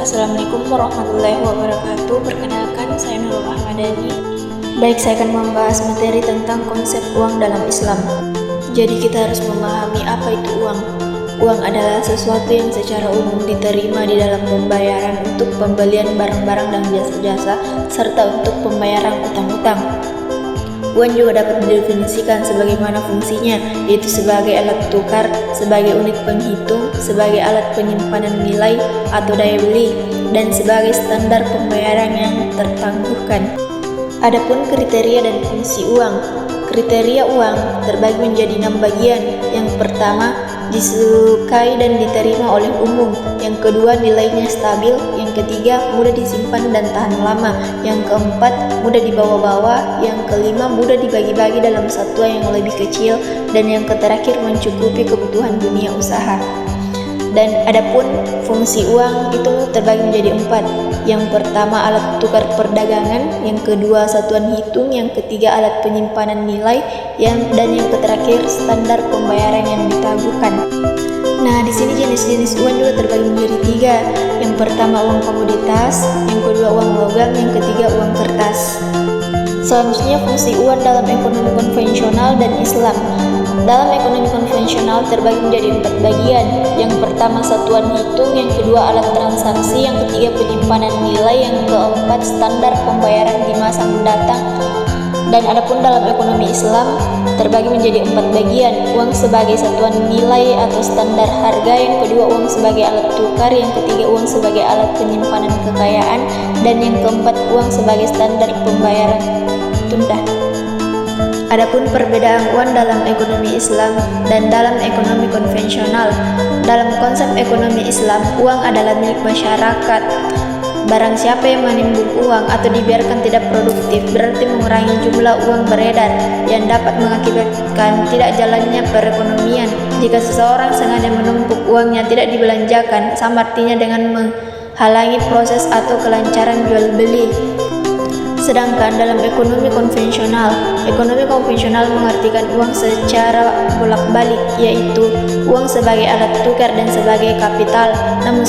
Assalamualaikum warahmatullahi wabarakatuh. Perkenalkan, saya Nurul Ahmadani. Baik, saya akan membahas materi tentang konsep uang dalam Islam. Jadi kita harus memahami apa itu uang. Uang adalah sesuatu yang secara umum diterima di dalam pembayaran untuk pembelian barang-barang dan jasa-jasa, serta untuk pembayaran utang-utang. Uang juga dapat didefinisikan sebagaimana fungsinya, yaitu sebagai alat tukar, sebagai unit penghitung, sebagai alat penyimpanan nilai atau daya beli, dan sebagai standar pembayaran yang tertangguhkan. Adapun kriteria dan fungsi uang. Kriteria uang terbagi menjadi 6 bagian. Yang pertama, disukai dan diterima oleh umum. Yang kedua, nilainya stabil. Yang ketiga, mudah disimpan dan tahan lama. Yang keempat, mudah dibawa-bawa. Yang kelima, mudah dibagi-bagi dalam satuan yang lebih kecil. Dan yang terakhir, mencukupi kebutuhan dunia usaha. Dan adapun fungsi uang itu terbagi menjadi 4. Yang pertama, alat tukar perdagangan. Yang kedua, satuan hitung. Yang ketiga, alat penyimpanan nilai. Dan yang terakhir, standar pembayaran yang ditangguhkan. Nah, di sini jenis-jenis uang juga terbagi menjadi 3. Yang pertama, uang komoditas. Yang kedua, uang logam. Yang ketiga, uang kertas. Selanjutnya, fungsi uang dalam ekonomi konvensional dan Islam. Dalam ekonomi konvensional terbagi menjadi 4 bagian. Yang pertama, satuan hitung. Yang kedua, alat transaksi. Yang ketiga, penyimpanan nilai. Yang keempat, standar pembayaran di masa mendatang. Dan adapun dalam ekonomi Islam terbagi menjadi 4 bagian. Uang sebagai satuan nilai atau standar harga. Yang kedua, uang sebagai alat tukar. Yang ketiga, uang sebagai alat penyimpanan kekayaan. Dan yang keempat, uang sebagai standar pembayaran tunda. Adapun perbedaan uang dalam ekonomi Islam dan dalam ekonomi konvensional. Dalam konsep ekonomi Islam, uang adalah milik masyarakat. Barang siapa yang menimbun uang atau dibiarkan tidak produktif berarti mengurangi jumlah uang beredar yang dapat mengakibatkan tidak jalannya perekonomian. Jika seseorang sengaja menumpuk uangnya tidak dibelanjakan, sama artinya dengan menghalangi proses atau kelancaran jual beli. Sedangkan dalam ekonomi konvensional mengartikan uang secara bolak-balik, yaitu uang sebagai alat tukar dan sebagai kapital. Namun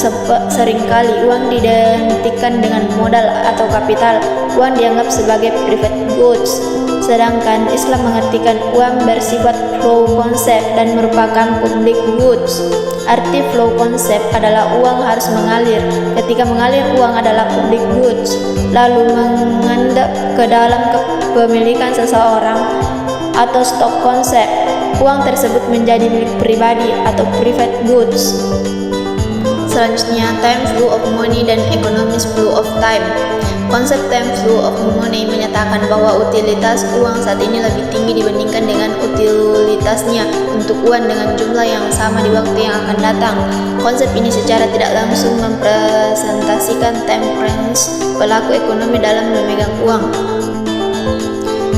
seringkali uang diidentikan dengan modal atau kapital. Uang dianggap sebagai private goods. Sedangkan Islam mengartikan uang bersifat flow concept dan merupakan public goods. Arti flow concept adalah uang harus mengalir. Ketika mengalir, uang adalah public goods, lalu mengendap ke dalam kepemilikan seseorang atau stock concept. Uang tersebut menjadi milik pribadi atau private goods. Selanjutnya, time flow of money dan economics flow of time. Konsep time flow of money menyatakan bahwa utilitas uang saat ini lebih tinggi dibandingkan dengan utilitasnya untuk uang dengan jumlah yang sama di waktu yang akan datang. Konsep ini secara tidak langsung mempresentasikan temperance pelaku ekonomi dalam memegang uang.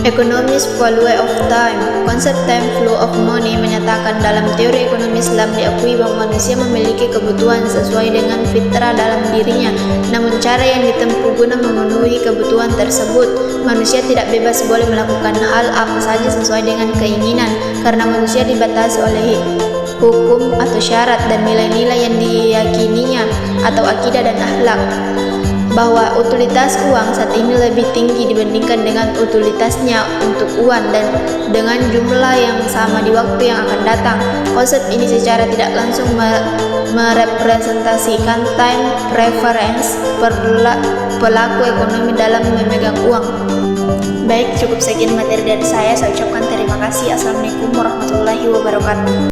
Economics value of time. Konsep time flow of money menyatakan dalam teori ekonomi Islam diakui bahwa manusia memiliki kebutuhan sesuai dengan fitrah dalam dirinya. Namun cara yang ditempuh guna memenuhi kebutuhan tersebut, manusia tidak bebas boleh melakukan hal apa saja sesuai dengan keinginan, karena manusia dibatasi oleh hukum atau syarat dan nilai-nilai yang diyakininya atau akidah dan akhlak. Bahwa utilitas uang saat ini lebih tinggi dibandingkan dengan utilitasnya untuk uang dan dengan jumlah yang sama di waktu yang akan datang. Konsep ini secara tidak langsung merepresentasikan time preference pelaku ekonomi dalam memegang uang. Baik, cukup sekian materi dari saya. Saya ucapkan terima kasih. Assalamualaikum warahmatullahi wabarakatuh.